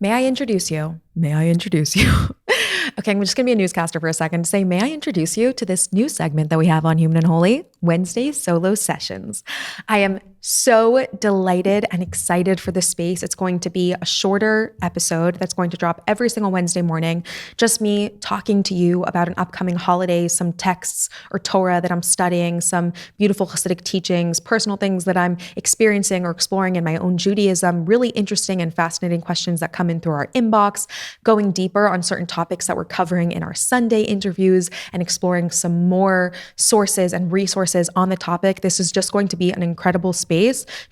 May I introduce you? May I introduce you? Okay, I'm just going to be a newscaster for a second to say, may I introduce you to this new segment that we have on Human and Holy, Wednesday Solo Sessions. I am so delighted and excited for this space. It's going to be a shorter episode that's going to drop every single Wednesday morning. Just me talking to you about an upcoming holiday, some texts or Torah that I'm studying, some beautiful Hasidic teachings, personal things that I'm experiencing or exploring in my own Judaism, really interesting and fascinating questions that come in through our inbox, going deeper on certain topics that we're covering in our Sunday interviews and exploring some more sources and resources on the topic. This is just going to be an incredible space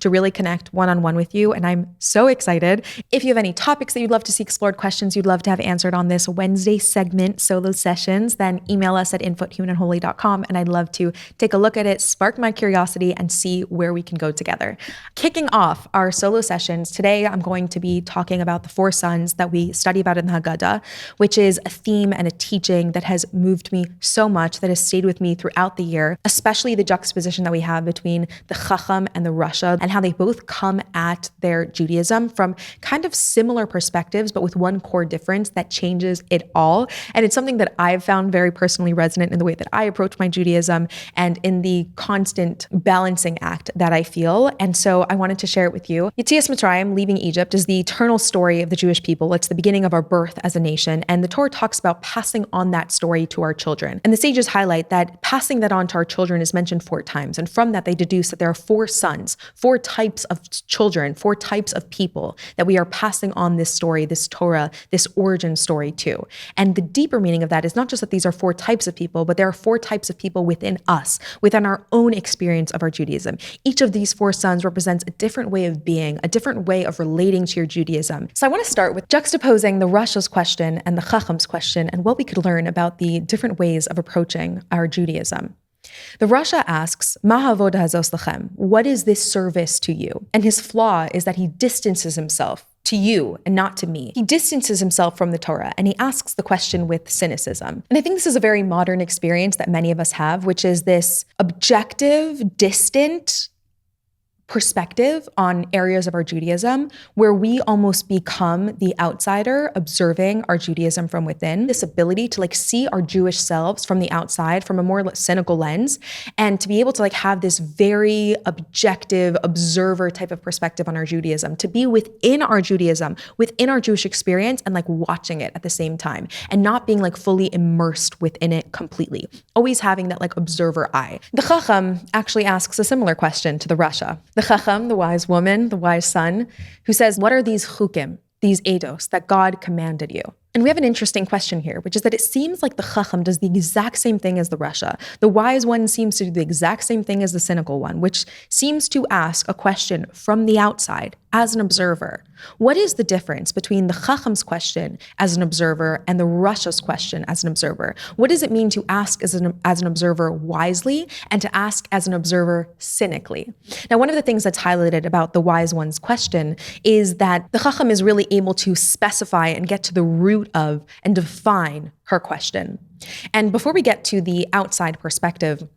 to really connect one-on-one with you. And I'm so excited. If you have any topics that you'd love to see explored, questions you'd love to have answered on this Wednesday segment, Solo Sessions, then email us at info@humanandholy.com. And I'd love to take a look at it, spark my curiosity, and see where we can go together. Kicking off our Solo Sessions, today I'm going to be talking about the four sons that we study about in the Haggadah, which is a theme and a teaching that has moved me so much, that has stayed with me throughout the year, especially the juxtaposition that we have between the Chacham and the Rasha, and how they both come at their Judaism from kind of similar perspectives, but with one core difference that changes it all. And it's something that I've found very personally resonant in the way that I approach my Judaism and in the constant balancing act that I feel. And so I wanted to share it with you. Yetzias Mitzrayim, leaving Egypt, is the eternal story of the Jewish people. It's the beginning of our birth as a nation. And the Torah talks about passing on that story to our children. And the sages highlight that passing that on to our children is mentioned 4 times. And from that, they deduce that there are 4 sons, 4 types of children, 4 types of people that we are passing on this story, this Torah, this origin story to. And the deeper meaning of that is not just that these are 4 types of people, but there are 4 types of people within us, within our own experience of our Judaism. Each of these 4 sons represents a different way of being, a different way of relating to your Judaism. So I want to start with juxtaposing the Rasha's question and the Chacham's question and what we could learn about the different ways of approaching our Judaism. The Rasha asks, Ma havoda hazos lachem? What is this service to you? And his flaw is that he distances himself to you and not to me. He distances himself from the Torah and he asks the question with cynicism. And I think this is a very modern experience that many of us have, which is this objective, distant perspective on areas of our Judaism where we almost become the outsider observing our Judaism from within. This ability to see our Jewish selves from the outside, from a more cynical lens, and to be able to have this very objective observer type of perspective on our Judaism, to be within our Judaism, within our Jewish experience, and watching it at the same time, and not being fully immersed within it completely. Always having that observer eye. The Chacham actually asks a similar question to the Rasha. The Chacham, the wise woman, the wise son, who says, what are these chukim, these eidos that God commanded you? And we have an interesting question here, which is that it seems like the Chacham does the exact same thing as the Rasha. The wise one seems to do the exact same thing as the cynical one, which seems to ask a question from the outside as an observer. What is the difference between the Chacham's question as an observer and the Rasha's question as an observer? What does it mean to ask as an observer wisely and to ask as an observer cynically? Now, one of the things that's highlighted about the wise one's question is that the Chacham is really able to specify and get to the root of and define her question. And before we get to the outside perspective,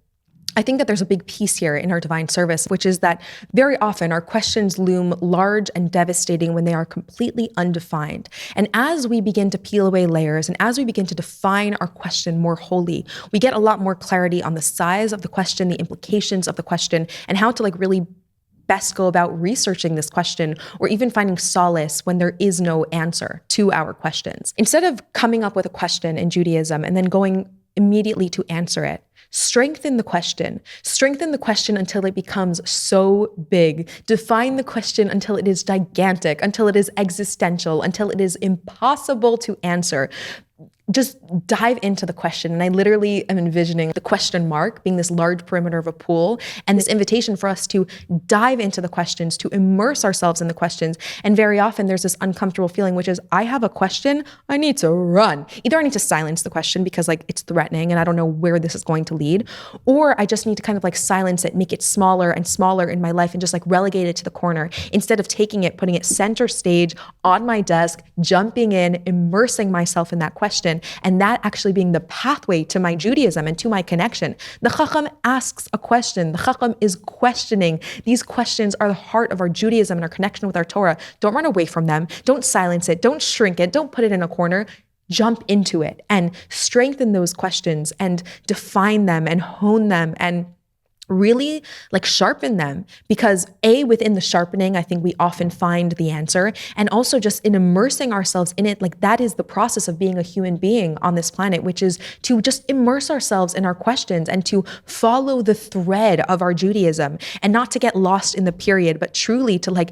I think that there's a big piece here in our divine service, which is that very often our questions loom large and devastating when they are completely undefined. And as we begin to peel away layers and as we begin to define our question more wholly, we get a lot more clarity on the size of the question, the implications of the question, and how to really best go about researching this question or even finding solace when there is no answer to our questions. Instead of coming up with a question in Judaism and then going immediately to answer it, strengthen the question until it becomes so big. Define the question until it is gigantic, until it is existential, until it is impossible to answer. Just dive into the question. And I literally am envisioning the question mark being this large perimeter of a pool and this invitation for us to dive into the questions, to immerse ourselves in the questions. And very often there's this uncomfortable feeling, which is, I have a question, I need to run. Either I need to silence the question because it's threatening and I don't know where this is going to lead, or I just need to kind of silence it, make it smaller and smaller in my life and just relegate it to the corner instead of taking it, putting it center stage on my desk, jumping in, immersing myself in that question connection, and that actually being the pathway to my Judaism and to my connection. The Chacham asks a question. The Chacham is questioning. These questions are the heart of our Judaism and our connection with our Torah. Don't run away from them. Don't silence it. Don't shrink it. Don't put it in a corner. Jump into it and strengthen those questions and define them and hone them and really sharpen them, because within the sharpening, I think we often find the answer. And also just in immersing ourselves in it, that is the process of being a human being on this planet, which is to just immerse ourselves in our questions and to follow the thread of our Judaism and not to get lost in the period, but truly to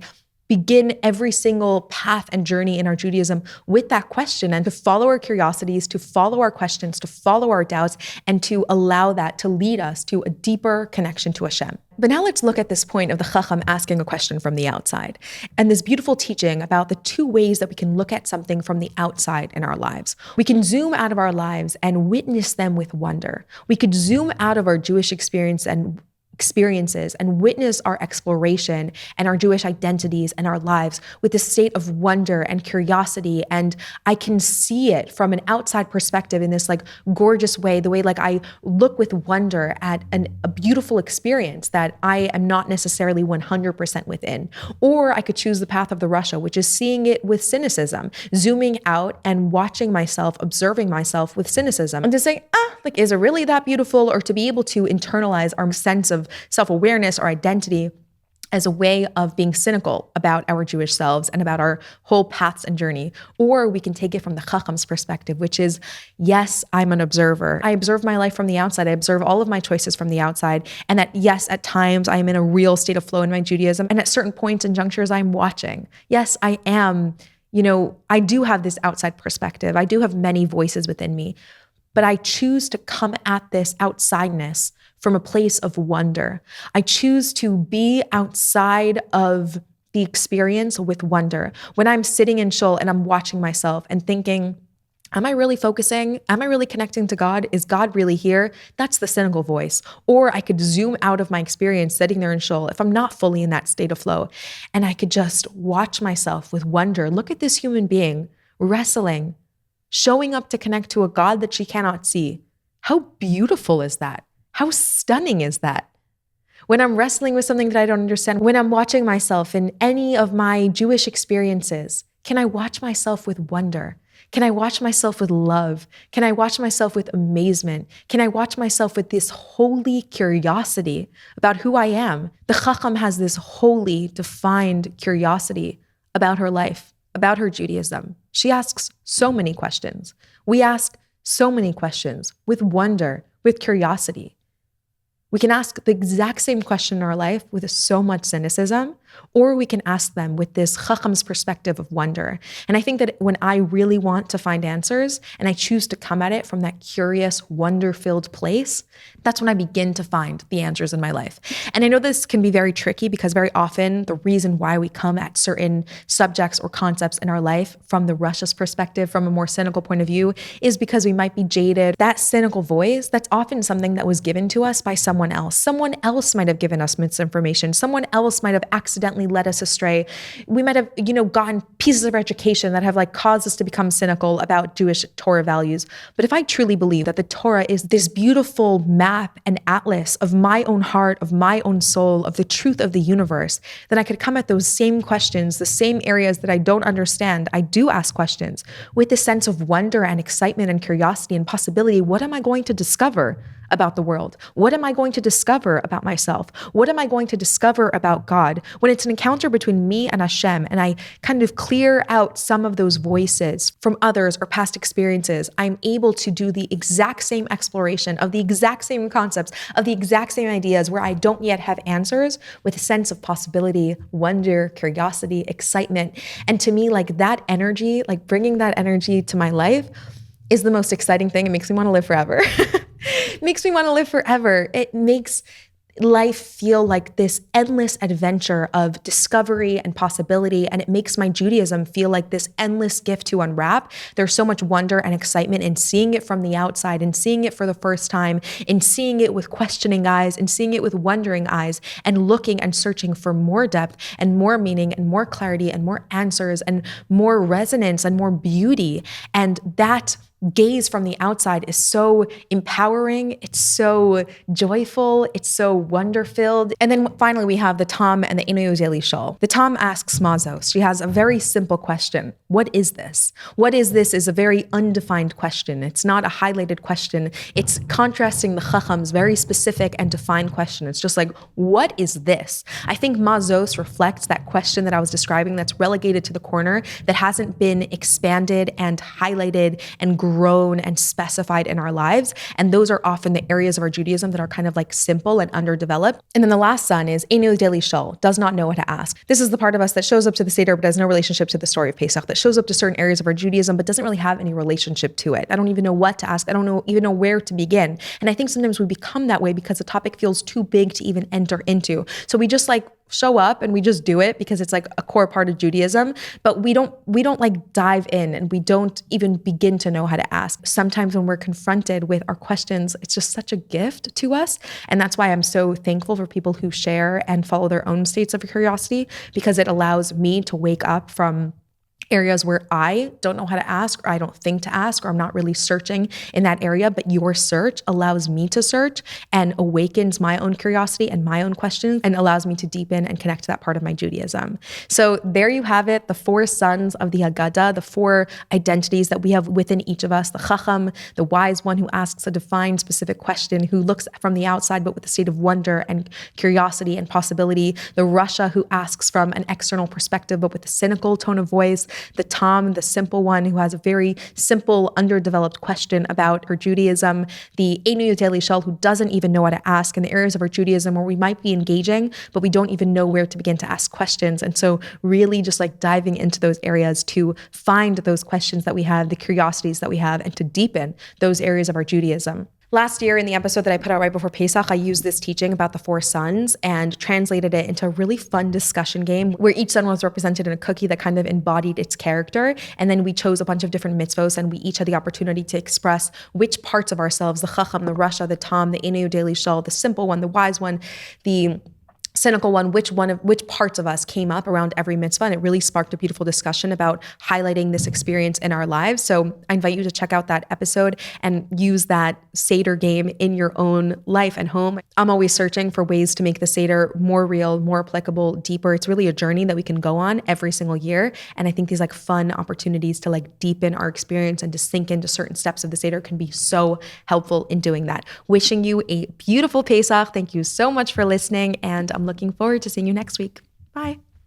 begin every single path and journey in our Judaism with that question, and to follow our curiosities, to follow our questions, to follow our doubts, and to allow that to lead us to a deeper connection to Hashem. But now let's look at this point of the Chacham asking a question from the outside, and this beautiful teaching about the two ways that we can look at something from the outside in our lives. We can zoom out of our lives and witness them with wonder. We could zoom out of our Jewish experiences and witness our exploration and our Jewish identities and our lives with a state of wonder and curiosity. And I can see it from an outside perspective in this gorgeous way, the way I look with wonder at a beautiful experience that I am not necessarily 100% within. Or I could choose the path of the Rasha, which is seeing it with cynicism, zooming out and watching myself, observing myself with cynicism, and to say, is it really that beautiful? Or to be able to internalize our sense of self-awareness or identity as a way of being cynical about our Jewish selves and about our whole paths and journey. Or we can take it from the Chacham's perspective, which is, yes, I'm an observer. I observe my life from the outside. I observe all of my choices from the outside. And that, yes, at times I am in a real state of flow in my Judaism. And at certain points and junctures, I'm watching. Yes, I am, I do have this outside perspective. I do have many voices within me. But I choose to come at this outsideness from a place of wonder. I choose to be outside of the experience with wonder. When I'm sitting in shul and I'm watching myself and thinking, am I really focusing? Am I really connecting to God? Is God really here? That's the cynical voice. Or I could zoom out of my experience sitting there in shul if I'm not fully in that state of flow, and I could just watch myself with wonder. Look at this human being wrestling, showing up to connect to a God that she cannot see. How beautiful is that? How stunning is that? When I'm wrestling with something that I don't understand, when I'm watching myself in any of my Jewish experiences, can I watch myself with wonder? Can I watch myself with love? Can I watch myself with amazement? Can I watch myself with this holy curiosity about who I am? The Chacham has this holy, defined curiosity about her life, about her Judaism. She asks so many questions. We ask so many questions with wonder, with curiosity. We can ask the exact same question in our life with so much cynicism, or we can ask them with this Chacham's perspective of wonder. And I think that when I really want to find answers and I choose to come at it from that curious, wonder-filled place, that's when I begin to find the answers in my life. And I know this can be very tricky because very often the reason why we come at certain subjects or concepts in our life from the Russia's perspective, from a more cynical point of view, is because we might be jaded. That cynical voice, that's often something that was given to us by someone else. Someone else might have given us misinformation. Someone else might have accidentally led us astray. We might have, gotten pieces of education that have caused us to become cynical about Jewish Torah values. But if I truly believe that the Torah is this beautiful map and atlas of my own heart, of my own soul, of the truth of the universe, then I could come at those same questions, the same areas that I don't understand. I do ask questions with this sense of wonder and excitement and curiosity and possibility. What am I going to discover about the world? What am I going to discover about myself? What am I going to discover about God? When it's an encounter between me and Hashem, and I kind of clear out some of those voices from others or past experiences, I'm able to do the exact same exploration of the exact same concepts, of the exact same ideas where I don't yet have answers, with a sense of possibility, wonder, curiosity, excitement. And to me, that energy, bringing that energy to my life is the most exciting thing. It makes me want to live forever. It makes me want to live forever. It makes life feel like this endless adventure of discovery and possibility, and it makes my Judaism feel like this endless gift to unwrap. There's so much wonder and excitement in seeing it from the outside, and seeing it for the first time, and seeing it with questioning eyes, and seeing it with wondering eyes, and looking and searching for more depth and more meaning and more clarity and more answers and more resonance and more beauty. And that gaze from the outside is so empowering. It's so joyful. It's so wonder-filled. And then finally, we have the Tom and the Inu Daily Shul. The Tom asks Mazos. She has a very simple question. What is this? What is this is a very undefined question. It's not a highlighted question. It's contrasting the Chacham's very specific and defined question. It's just like, what is this? I think Mazos reflects that question that I was describing that's relegated to the corner, that hasn't been expanded and highlighted and grown and specified in our lives. And those are often the areas of our Judaism that are kind of like simple and underdeveloped. And then the last son is Enu Deli Shul, does not know what to ask. This is the part of us that shows up to the Seder but has no relationship to the story of Pesach, that shows up to certain areas of our Judaism but doesn't really have any relationship to it. I don't even know what to ask. I don't even know where to begin. And I think sometimes we become that way because the topic feels too big to even enter into. So we just like show up and we just do it because it's like a core part of Judaism, but we don't like dive in, and we don't even begin to know how to ask. Sometimes when we're confronted with our questions, it's just such a gift to us. And that's why I'm so thankful for people who share and follow their own states of curiosity, because it allows me to wake up from areas where I don't know how to ask, or I don't think to ask, or I'm not really searching in that area. But your search allows me to search and awakens my own curiosity and my own questions, and allows me to deepen and connect to that part of my Judaism. So there you have it, the four sons of the Haggadah, the four identities that we have within each of us: the Chacham, the wise one who asks a defined, specific question, who looks from the outside but with a state of wonder and curiosity and possibility; the Rasha, who asks from an external perspective but with a cynical tone of voice; the Tom, the simple one, who has a very simple, underdeveloped question about her Judaism; the Enu Daily Shul, who doesn't even know how to ask in the areas of our Judaism where we might be engaging, but we don't even know where to begin to ask questions. And so really just like diving into those areas to find those questions that we have, the curiosities that we have, and to deepen those areas of our Judaism. Last year in the episode that I put out right before Pesach, I used this teaching about the four sons and translated it into a really fun discussion game where each son was represented in a cookie that kind of embodied its character. And then we chose a bunch of different mitzvos, and we each had the opportunity to express which parts of ourselves, the Chacham, the Rasha, the Tom, the Enu Daily Shul, the simple one, the wise one, the cynical one, which parts of us came up around every mitzvah. And it really sparked a beautiful discussion about highlighting this experience in our lives. So I invite you to check out that episode and use that Seder game in your own life and home. I'm always searching for ways to make the Seder more real, more applicable, deeper. It's really a journey that we can go on every single year. And I think these like fun opportunities to like deepen our experience and to sink into certain steps of the Seder can be so helpful in doing that. Wishing you a beautiful Pesach. Thank you so much for listening. And I'm looking forward to seeing you next week. Bye.